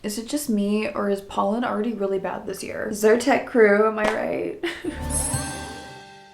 Is it just me, or is pollen already really bad this year? Zyrtec crew, am I right?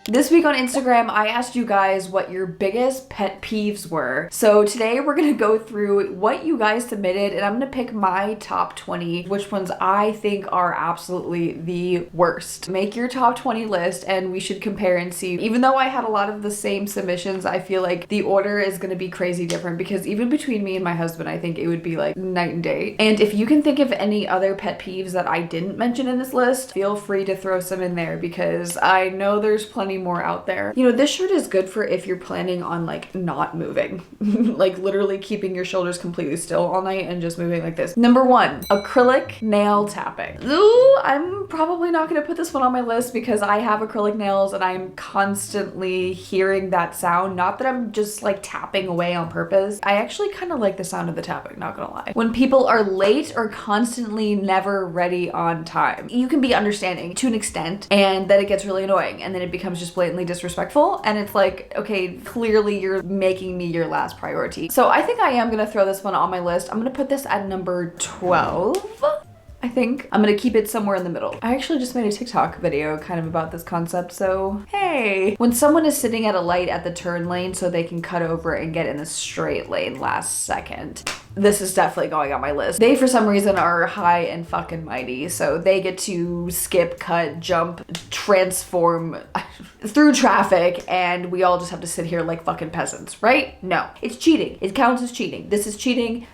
This week on Instagram, I asked you guys what your biggest pet peeves were. So today we're gonna go through what you guys submitted, and I'm gonna pick my top 20, which ones I think are absolutely the worst. Make your top 20 list and we should compare and see. Even though I had a lot of the same submissions, I feel like the order is gonna be crazy different because even between me and my husband, I think it would be like night and day. And if you can think of any other pet peeves that I didn't mention in this list, feel free to throw some in there because I know there's plenty more out there. You know, this shirt is good for if you're planning on like not moving, like literally keeping your shoulders completely still all night and just moving like this. Number 1, acrylic nail tapping. Ooh, I'm probably not gonna put this one on my list because I have acrylic nails and I'm constantly hearing that sound. Not that I'm just like tapping away on purpose. I actually kind of like the sound of the tapping, not gonna lie. When people are late or constantly never ready on time, you can be understanding to an extent, and then it gets really annoying and then it becomes just blatantly disrespectful, and it's like, okay, clearly you're making me your last priority. So I think I am gonna throw this one on my list. I'm gonna put this at number 12. I think I'm gonna keep it somewhere in the middle. I actually just made a TikTok video kind of about this concept, so hey. When someone is sitting at a light at the turn lane so they can cut over and get in the straight lane last second, this is definitely going on my list. They, for some reason, are high and fucking mighty, so they get to skip, cut, jump, transform through traffic, and we all just have to sit here like fucking peasants, right? No, it's cheating. It counts as cheating. This is cheating.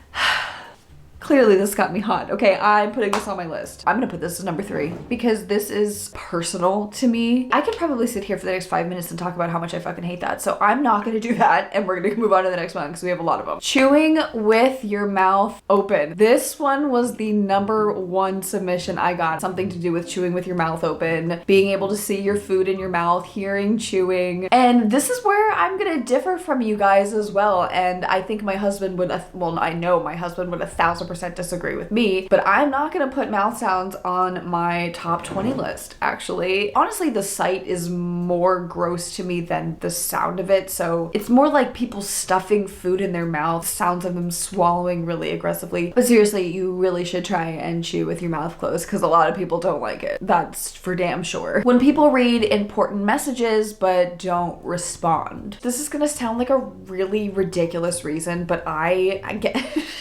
Clearly this got me hot. Okay, I'm putting this on my list. I'm gonna put this as number 3 because this is personal to me. I could probably sit here for the next 5 minutes and talk about how much I fucking hate that. So I'm not gonna do that, and we're gonna move on to the next one because we have a lot of them. Chewing with your mouth open. This one was the number 1 submission I got. Something to do with chewing with your mouth open, being able to see your food in your mouth, hearing chewing. And this is where I'm gonna differ from you guys as well. And I think my husband would, well, I know my husband would 1000% disagree with me, but I'm not gonna put mouth sounds on my top 20 list, actually. Honestly, the sight is more gross to me than the sound of it, so it's more like people stuffing food in their mouth, sounds of them swallowing really aggressively. But seriously, you really should try and chew with your mouth closed because a lot of people don't like it. That's for damn sure. When people read important messages but don't respond. This is gonna sound like a really ridiculous reason, but I get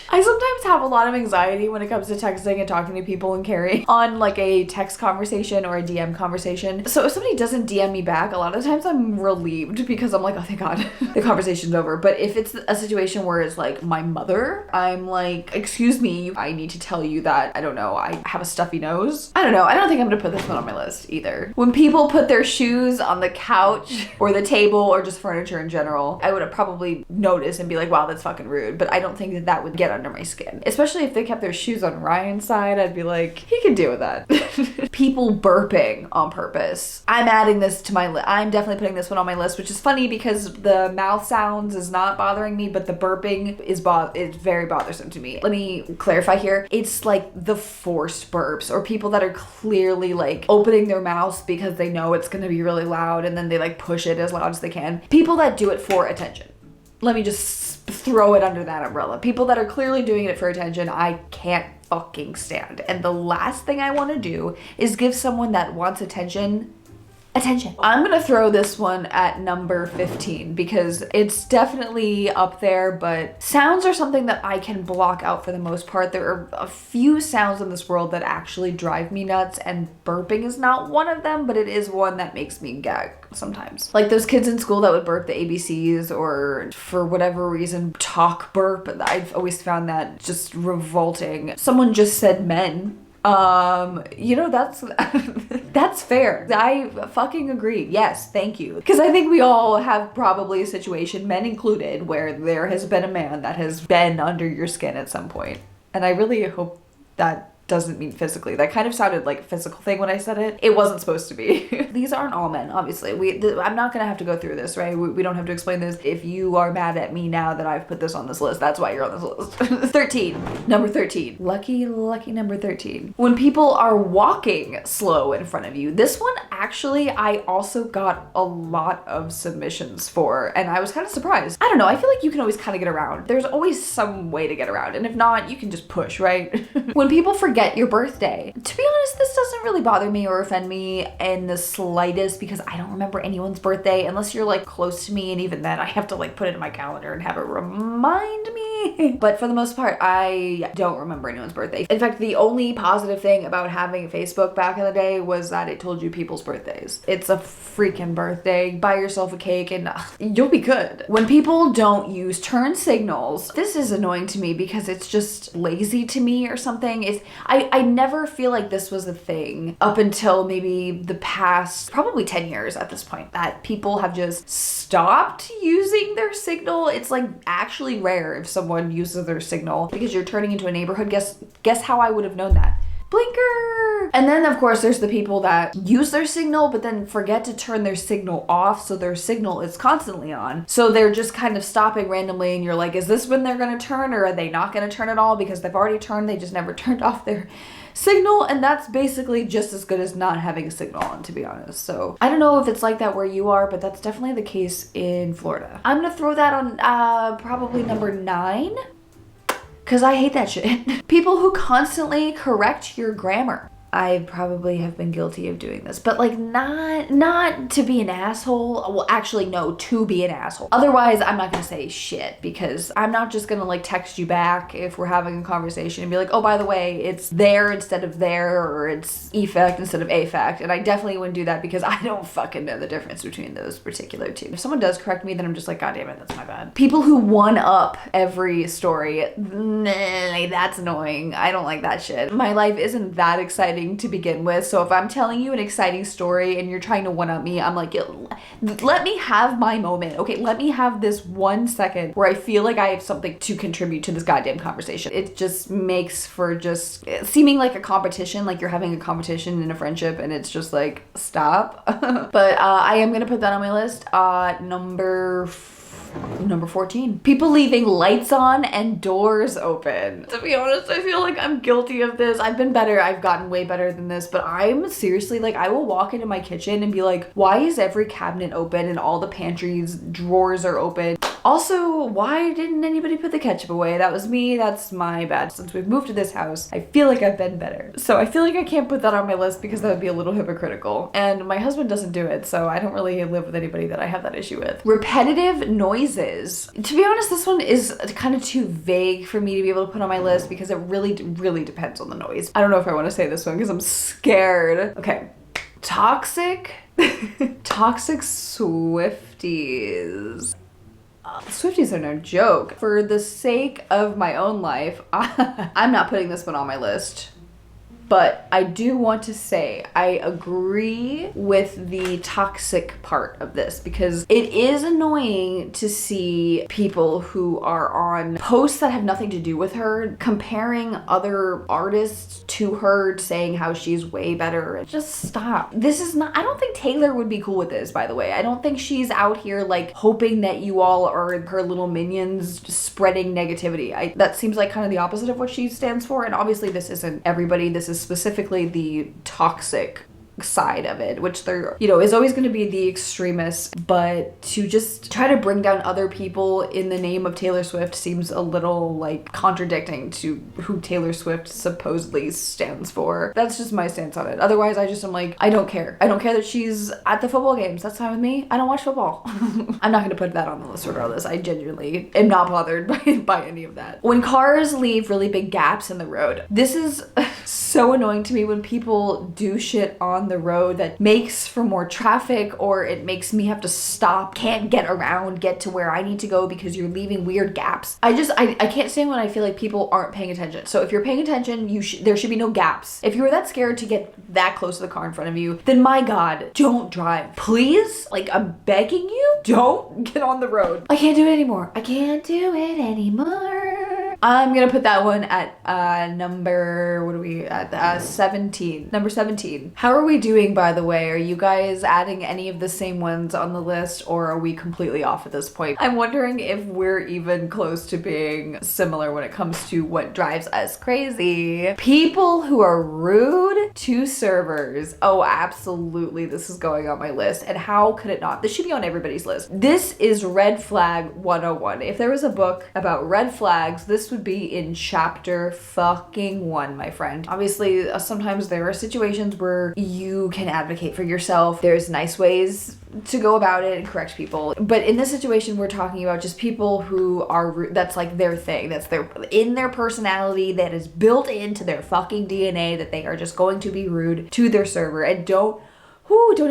I sometimes have a lot of anxiety when it comes to texting and talking to people and carrying on like a text conversation or a DM conversation. So if somebody doesn't DM me back, a lot of the times I'm relieved because I'm like, oh thank God, the conversation's over. But if it's a situation where it's like my mother, I'm like, excuse me, I need to tell you that, I don't know, I have a stuffy nose. I don't know, I don't think I'm gonna put this one on my list either. When people put their shoes on the couch or the table or just furniture in general, I would have probably noticed and be like, wow, that's fucking rude. But I don't think that that would get under my skin. Especially if they kept their shoes on Ryan's side, I'd be like, he can deal with that. People burping on purpose. I'm adding this to my list. I'm definitely putting this one on my list, which is funny because the mouth sounds is not bothering me, but the burping is very bothersome to me. Let me clarify here. It's like the forced burps or people that are clearly like opening their mouths because they know it's gonna be really loud and then they like push it as loud as they can. People that do it for attention. Let me just throw it under that umbrella. People that are clearly doing it for attention, I can't fucking stand. And the last thing I want to do is give someone that wants attention. I'm gonna throw this one at number 15 because it's definitely up there, but sounds are something that I can block out for the most part. There are a few sounds in this world that actually drive me nuts, and burping is not one of them, but it is one that makes me gag sometimes. Like those kids in school that would burp the ABCs or for whatever reason talk burp. I've always found that just revolting. Someone just said men. You know, that's fair. I fucking agree. Yes, thank you. Because I think we all have probably a situation, men included, where there has been a man that has been under your skin at some point. And I really hope that doesn't mean physically. That kind of sounded like a physical thing when I said it. It wasn't supposed to be. These aren't all men, obviously. I'm not gonna have to go through this, right? We don't have to explain this. If you are mad at me now that I've put this on this list, that's why you're on this list. 13. Number 13. Lucky number 13. When people are walking slow in front of you. This one, actually, I also got a lot of submissions for, and I was kind of surprised. I don't know, I feel like you can always kind of get around. There's always some way to get around, and if not, you can just push, right? When people forget your birthday. To be honest, this doesn't really bother me or offend me in the slightest because I don't remember anyone's birthday unless you're like close to me, and even then I have to like put it in my calendar and have it remind me. But for the most part, I don't remember anyone's birthday. In fact, the only positive thing about having Facebook back in the day was that it told you people's birthdays. It's a freaking birthday. Buy yourself a cake and you'll be good. When people don't use turn signals, this is annoying to me because it's just lazy to me or something. I never feel like this was a thing up until maybe the past probably 10 years at this point that people have just stopped using their signal. It's like actually rare if someone uses their signal because you're turning into a neighborhood. Guess how I would have known that? Blinker! And then of course there's the people that use their signal but then forget to turn their signal off, so their signal is constantly on. So they're just kind of stopping randomly and you're like, is this when they're gonna turn, or are they not gonna turn at all because they've already turned, they just never turned off their signal? And that's basically just as good as not having a signal on, to be honest. So I don't know if it's like that where you are, but that's definitely the case in Florida. I'm gonna throw that on probably number 9. Because I hate that shit. People who constantly correct your grammar. I probably have been guilty of doing this, but like not to be an asshole. Well, actually no, to be an asshole. Otherwise, I'm not gonna say shit because I'm not just gonna like text you back if we're having a conversation and be like, oh, by the way, it's there instead of there, or it's effect instead of affect. And I definitely wouldn't do that because I don't fucking know the difference between those particular two. If someone does correct me, then I'm just like, God damn it, that's my bad. People who one up every story, nah, that's annoying. I don't like that shit. My life isn't that exciting to begin with, so if I'm telling you an exciting story and you're trying to one-up me, I'm like, let me have my moment, okay? Let me have this 1 second where I feel like I have something to contribute to this goddamn conversation. It just makes for just seeming like a competition, like you're having a competition in a friendship, and it's just like, stop. But I am gonna put that on my list. Number 14. People leaving lights on and doors open. To be honest, I feel like I'm guilty of this. I've been better. I've gotten way better than this, but I'm seriously like, I will walk into my kitchen and be like, why is every cabinet open and all the pantries drawers are open? Also, why didn't anybody put the ketchup away? That was me. That's my bad. Since we've moved to this house, I feel like I've been better. So I feel like I can't put that on my list because that would be a little hypocritical. And my husband doesn't do it, so I don't really live with anybody that I have that issue with. Repetitive noises. To be honest, this one is kind of too vague for me to be able to put on my list because it really depends on the noise. I don't know if I want to say this one because I'm scared. Okay. Toxic Swifties. Swifties are no joke. For the sake of my own life, I'm not putting this one on my list. But I do want to say I agree with the toxic part of this because it is annoying to see people who are on posts that have nothing to do with her comparing other artists to her, saying how she's way better. Just stop. This is not, I don't think Taylor would be cool with this, by the way. I don't think she's out here like hoping that you all are her little minions spreading negativity. That seems like kind of the opposite of what she stands for. And obviously this isn't everybody. This is specifically the toxic side of it, which there, is always going to be the extremists, but to just try to bring down other people in the name of Taylor Swift seems a little like contradicting to who Taylor Swift supposedly stands for. That's just my stance on it. Otherwise, I just am like, I don't care. I don't care that she's at the football games. That's fine with me. I don't watch football. I'm not going to put that on the list regardless. I genuinely am not bothered by any of that. When cars leave really big gaps in the road, this is so annoying to me when people do shit on the road that makes for more traffic, or it makes me have to stop, can't get to where I need to go because you're leaving weird gaps. I can't stand when I feel like people aren't paying attention. So if you're paying attention, there should be no gaps. If you're that scared to get that close to the car in front of you, then my God, don't drive. Please, like I'm begging you, don't get on the road. I can't do it anymore. I can't do it anymore. I'm gonna put that one at number, what are we at? 17. Number 17. How are we doing, by the way? Are you guys adding any of the same ones on the list, or are we completely off at this point? I'm wondering if we're even close to being similar when it comes to what drives us crazy. People who are rude to servers. Oh, absolutely. This is going on my list. And how could it not? This should be on everybody's list. This is red flag 101. If there was a book about red flags, this would be in chapter fucking 1, my friend. Obviously, sometimes there are situations where you can advocate for yourself. There's nice ways to go about it and correct people. But in this situation, we're talking about just people who are, that's like their thing. That's in their personality, that is built into their fucking DNA, that they are just going to be rude to their server. And don't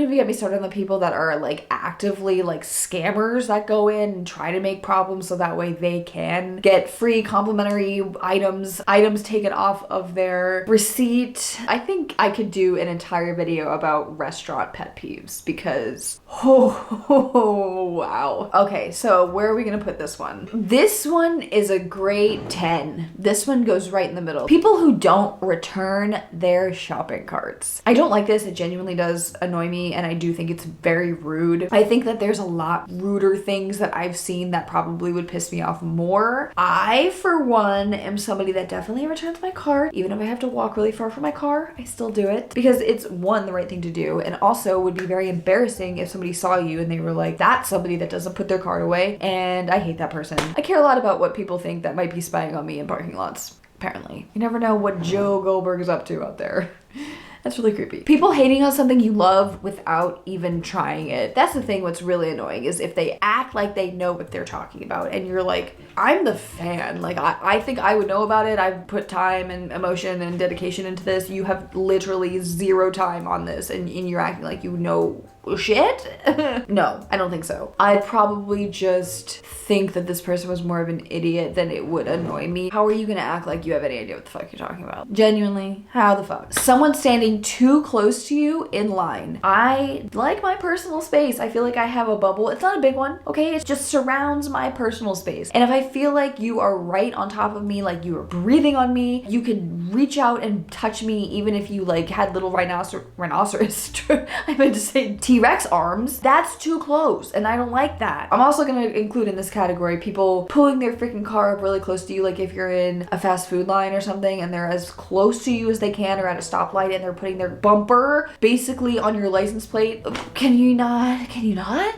even get me started on the people that are like actively like scammers that go in and try to make problems so that way they can get free complimentary items taken off of their receipt. I think I could do an entire video about restaurant pet peeves because wow. Okay, so where are we gonna put this one? This one is a grade 10. This one goes right in the middle. People who don't return their shopping carts. I don't like this. It genuinely does annoy me, and I do think it's very rude. I think that there's a lot ruder things that I've seen that probably would piss me off more. I, for one, am somebody that definitely returns my cart. Even if I have to walk really far from my car, I still do it because it's, one, the right thing to do, and also would be very embarrassing if somebody saw you and they were like, that's somebody that doesn't put their cart away, and I hate that person. I care a lot about what people think that might be spying on me in parking lots, apparently. You never know what Joe Goldberg is up to out there. That's really creepy. People hating on something you love without even trying it. That's the thing. What's really annoying is if they act like they know what they're talking about and you're like, I'm the fan. Like, I think I would know about it. I've put time and emotion and dedication into this. You have literally 0 time on this and you're acting like you know shit? No, I don't think so. I'd probably just think that this person was more of an idiot than it would annoy me. How are you gonna act like you have any idea what the fuck you're talking about? Genuinely, how the fuck? Someone standing too close to you in line. I like my personal space. I feel like I have a bubble. It's not a big one, okay? It just surrounds my personal space. And if I feel like you are right on top of me, like you are breathing on me, you could reach out and touch me even if you like had little rhinoceros, I meant to say T-Rex arms. That's too close and I don't like that. I'm also gonna include in this category people pulling their freaking car up really close to you, like if you're in a fast food line or something and they're as close to you as they can or at a stoplight and they're putting their bumper basically on your license plate. Can you not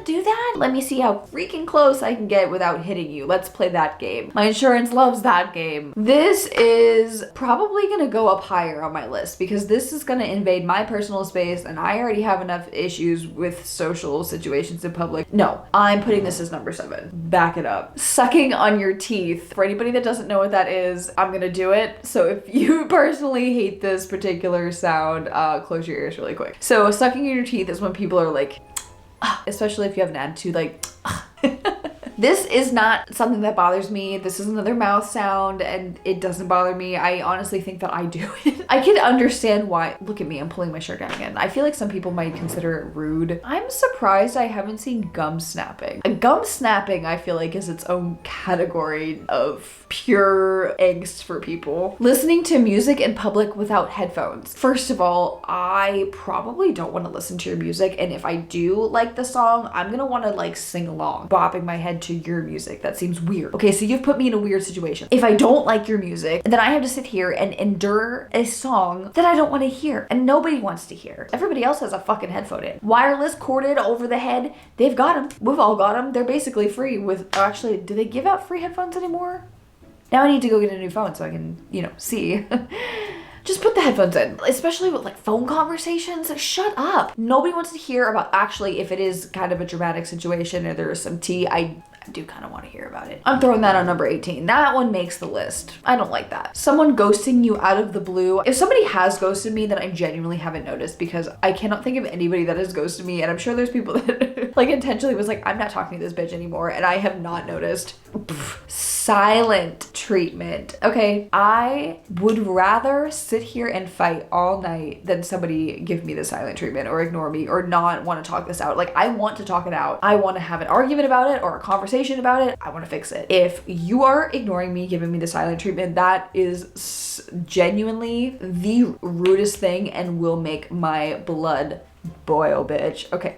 do that? Let me see how freaking close I can get without hitting you. Let's play that game. My insurance loves that game. This is probably gonna go up higher on my list because this is gonna invade my personal space and I already have enough issues with social situations in public. No, I'm putting this as number 7. Back it up. Sucking on your teeth. For anybody that doesn't know what that is, I'm gonna do it. So if you personally hate this particular sound, close your ears really quick. So sucking in your teeth is when people are like, especially if you have an attitude like, This is not something that bothers me. This is another mouth sound and it doesn't bother me. I honestly think that I do it. I can understand why. Look at me, I'm pulling my shirt down again. I feel like some people might consider it rude. I'm surprised I haven't seen gum snapping. Gum snapping, I feel like, is its own category of pure angst for people. Listening to music in public without headphones. First of all, I probably don't want to listen to your music, and if I do like the song, I'm gonna want to like sing along, bopping my head to your music. That seems weird. Okay, so you've put me in a weird situation. If I don't like your music, then I have to sit here and endure a song that I don't want to hear, and nobody wants to hear. Everybody else has a fucking headphone in. Wireless, corded, over the head, they've got them. We've all got them. They're basically free with, actually, do they give out free headphones anymore? Now I need to go get a new phone so I can, see. Just put the headphones in, especially with like phone conversations. Shut up. Nobody wants to hear about, actually, if it is kind of a dramatic situation or there's some tea, I do kind of want to hear about it. I'm throwing that on number 18. That one makes the list. I don't like that. Someone ghosting you out of the blue. If somebody has ghosted me, then I genuinely haven't noticed, because I cannot think of anybody that has ghosted me, and I'm sure there's people that like intentionally was like, I'm not talking to this bitch anymore, and I have not noticed. Silent treatment. Okay, I would rather sit here and fight all night than somebody give me the silent treatment or ignore me or not want to talk this out. Like, I want to talk it out. I want to have an argument about it or a conversation about it. I want to fix it. If you are ignoring me, giving me the silent treatment, that is genuinely the rudest thing and will make my blood boil, bitch. Okay.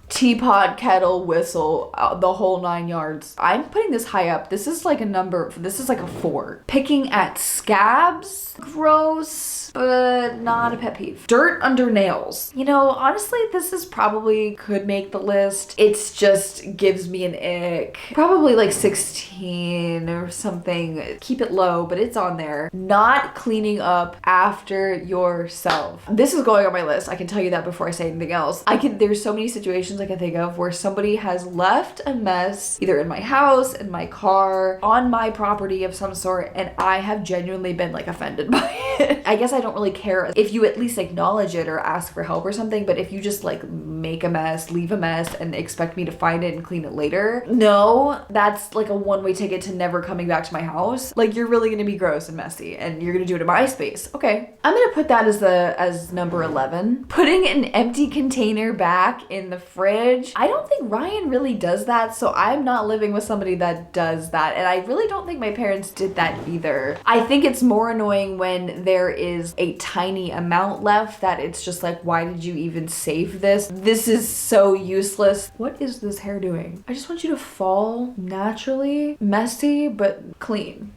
Teapot, kettle, whistle, the whole 9 yards. I'm putting this high up. This is like a 4. Picking at scabs, gross, but not a pet peeve. Dirt under nails. You know, honestly, this is probably could make the list. It's just gives me an ick. Probably like 16 or something. Keep it low, but it's on there. Not cleaning up after yourself. This is going on my list. I can tell you that before I say anything else. There's so many situations I can think of where somebody has left a mess either in my house, in my car, on my property of some sort, and I have genuinely been like offended by it. I guess I don't really care if you at least acknowledge it or ask for help or something, but if you just like make a mess, leave a mess, and expect me to find it and clean it later, no, that's like a one-way ticket to never coming back to my house. Like, you're really gonna be gross and messy and you're gonna do it in my space. Okay, I'm gonna put that as number 11. Putting an empty container back in the fridge. I don't think Ryan really does that, so I'm not living with somebody that does that, and I really don't think my parents did that either. I think it's more annoying when there is a tiny amount left that it's just like, why did you even save this? This is so useless. What is this hair doing? I just want you to fall naturally, messy, but clean.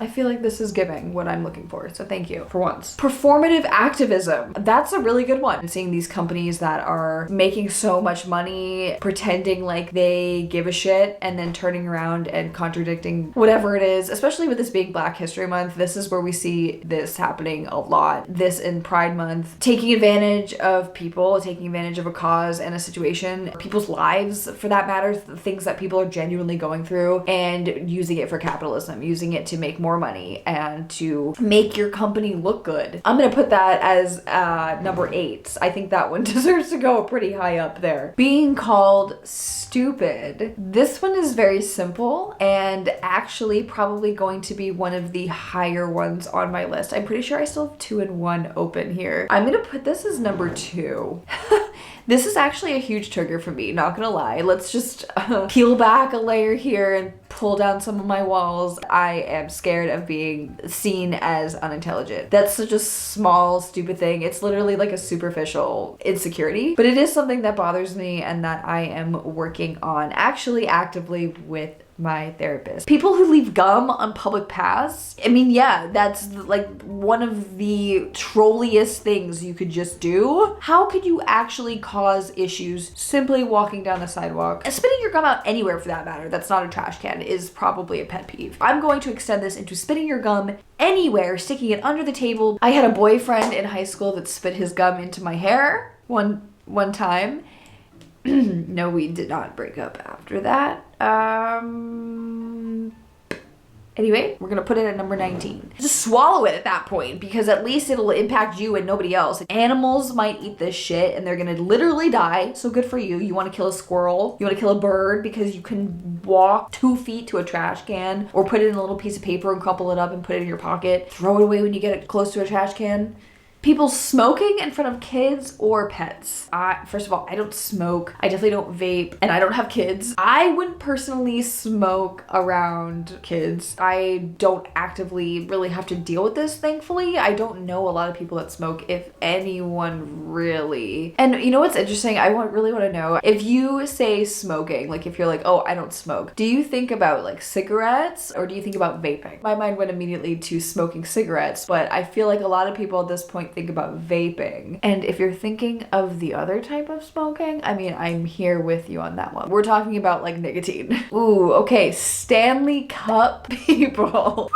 I feel like this is giving what I'm looking for, so thank you for once. Performative activism. That's a really good one. Seeing these companies that are making so much money, pretending like they give a shit, and then turning around and contradicting whatever it is, especially with this being Black History Month. This is where we see this happening a lot. This in Pride Month. Taking advantage of people, taking advantage of a cause and a situation, people's lives for that matter, the things that people are genuinely going through, and using it for capitalism, using it to make more money and to make your company look good. I'm gonna put that as number 8. I think that one deserves to go pretty high up there. Being called stupid. This one is very simple and actually probably going to be one of the higher ones on my list. I'm pretty sure I still have 2 and 1 open here. I'm gonna put this as number 2. This is actually a huge trigger for me, not gonna lie. Let's just peel back a layer here and pull down some of my walls. I am scared of being seen as unintelligent. That's such a small, stupid thing. It's literally like a superficial insecurity, but it is something that bothers me and that I am working on actually actively with my therapist. People who leave gum on public paths. I mean, yeah, that's like one of the trolliest things you could just do. How could you actually cause issues simply walking down the sidewalk? Spitting your gum out anywhere for that matter, that's not a trash can, is probably a pet peeve. I'm going to extend this into spitting your gum anywhere, sticking it under the table. I had a boyfriend in high school that spit his gum into my hair one time. No, we did not break up after that. Anyway, we're gonna put it at number 19. Just swallow it at that point, because at least it'll impact you and nobody else. Animals might eat this shit and they're gonna literally die, so good for you. You wanna kill a squirrel, you wanna kill a bird because you can walk 2 feet to a trash can, or put it in a little piece of paper and crumple it up and put it in your pocket. Throw it away when you get it close to a trash can. People smoking in front of kids or pets. First of all, I don't smoke. I definitely don't vape, and I don't have kids. I wouldn't personally smoke around kids. I don't actively really have to deal with this, thankfully. I don't know a lot of people that smoke, if anyone really. And you know what's interesting? I really want to know, if you say smoking, like if you're like, oh, I don't smoke, do you think about like cigarettes or do you think about vaping? My mind went immediately to smoking cigarettes, but I feel like a lot of people at this point think about vaping. And if you're thinking of the other type of smoking, I mean, I'm here with you on that one. We're talking about like nicotine. Ooh, okay, Stanley Cup people.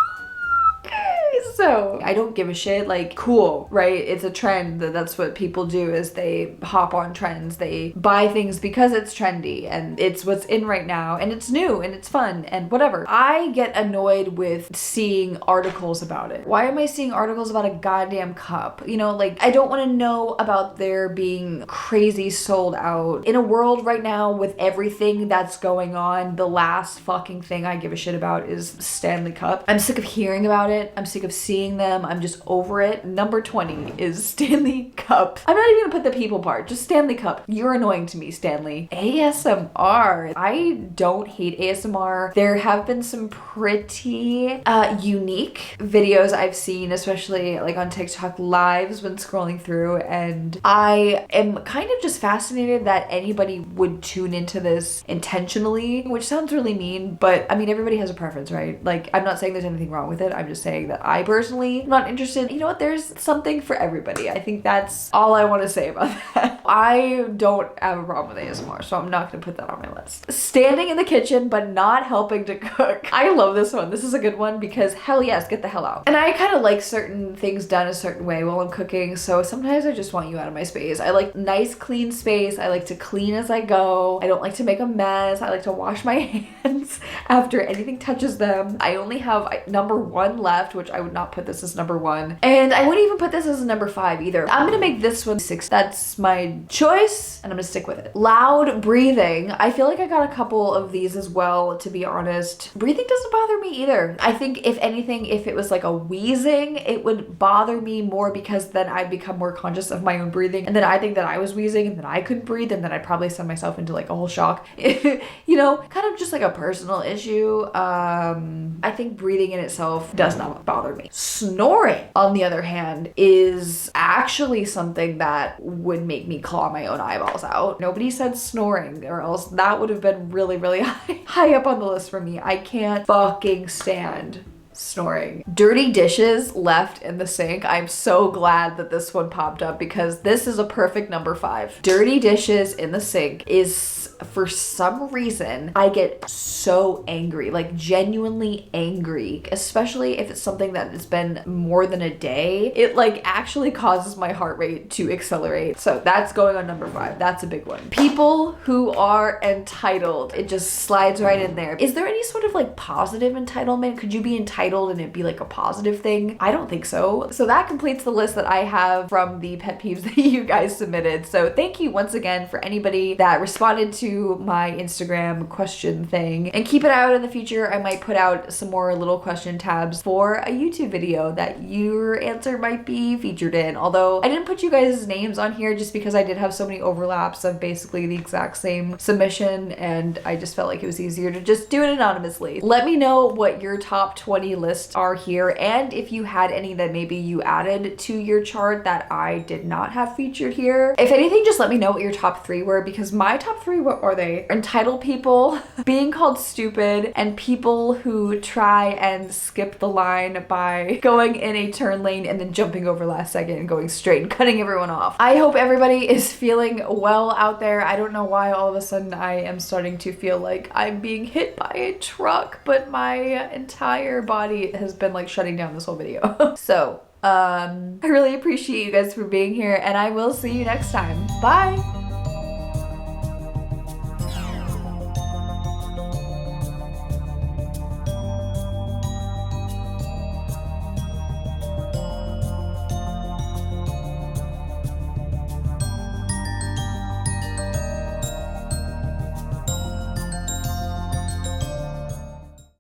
So I don't give a shit. Like, cool, right? It's a trend. That's what people do, is they hop on trends. They buy things because it's trendy and it's what's in right now and it's new and it's fun and whatever. I get annoyed with seeing articles about it. Why am I seeing articles about a goddamn cup? You know, like, I don't want to know about there being crazy sold out. In a world right now with everything that's going on, the last fucking thing I give a shit about is Stanley Cup. I'm sick of hearing about it. I'm sick of seeing them. I'm just over it. Number 20 is Stanley Cup. I'm not even gonna put the people part, just Stanley Cup. You're annoying to me, Stanley. ASMR. I don't hate ASMR. There have been some pretty unique videos I've seen, especially like on TikTok lives when scrolling through, and I am kind of just fascinated that anybody would tune into this intentionally, which sounds really mean, but I mean, everybody has a preference, right? Like, I'm not saying there's anything wrong with it. I'm just saying that I personally am not interested. You know what? There's something for everybody. I think that's all I want to say about that. I don't have a problem with ASMR, so I'm not going to put that on my list. Standing in the kitchen, but not helping to cook. I love this one. This is a good one because hell yes, get the hell out. And I kind of like certain things done a certain way while I'm cooking, so sometimes I just want you out of my space. I like nice, clean space. I like to clean as I go. I don't like to make a mess. I like to wash my hands after anything touches them. I only have number 1 left, which I would not put this as number 1. And I wouldn't even put this as number 5 either. I'm gonna make this one 6. That's my choice, and I'm gonna stick with it. Loud breathing. I feel like I got a couple of these as well, to be honest. Breathing doesn't bother me either. I think if anything, if it was like a wheezing, it would bother me more because then I'd become more conscious of my own breathing, and then I think that I was wheezing and then I couldn't breathe, and then I'd probably send myself into like a whole shock. You know, kind of just like a personal issue. I think breathing in itself does not bother me. Snoring, on the other hand, is actually something that would make me claw my own eyeballs out. Nobody said snoring, or else that would have been really, really high up on the list for me. I can't fucking stand snoring. Dirty dishes left in the sink. I'm so glad that this one popped up because this is a perfect number 5. Dirty dishes in the sink is, for some reason, I get so angry, like genuinely angry, especially if it's something that has been more than a day. It like actually causes my heart rate to accelerate. So that's going on number 5. That's a big one. People who are entitled. It just slides right in there. Is there any sort of like positive entitlement? Could you be entitled and it be like a positive thing? I don't think so. So that completes the list that I have from the pet peeves that you guys submitted. So thank you once again for anybody that responded to my Instagram question thing, and keep an eye out in the future. I might put out some more little question tabs for a YouTube video that your answer might be featured in. Although I didn't put you guys' names on here just because I did have so many overlaps of basically the exact same submission, and I just felt like it was easier to just do it anonymously. Let me know what your top 20 lists are here, and if you had any that maybe you added to your chart that I did not have featured here. If anything, just let me know what your top 3 were, because my top 3, what are they? Entitled people, being called stupid, and people who try and skip the line by going in a turn lane and then jumping over last second and going straight and cutting everyone off. I hope everybody is feeling well out there. I don't know why all of a sudden I am starting to feel like I'm being hit by a truck, but my entire body has been like shutting down this whole video. So, I really appreciate you guys for being here, and I will see you next time. Bye!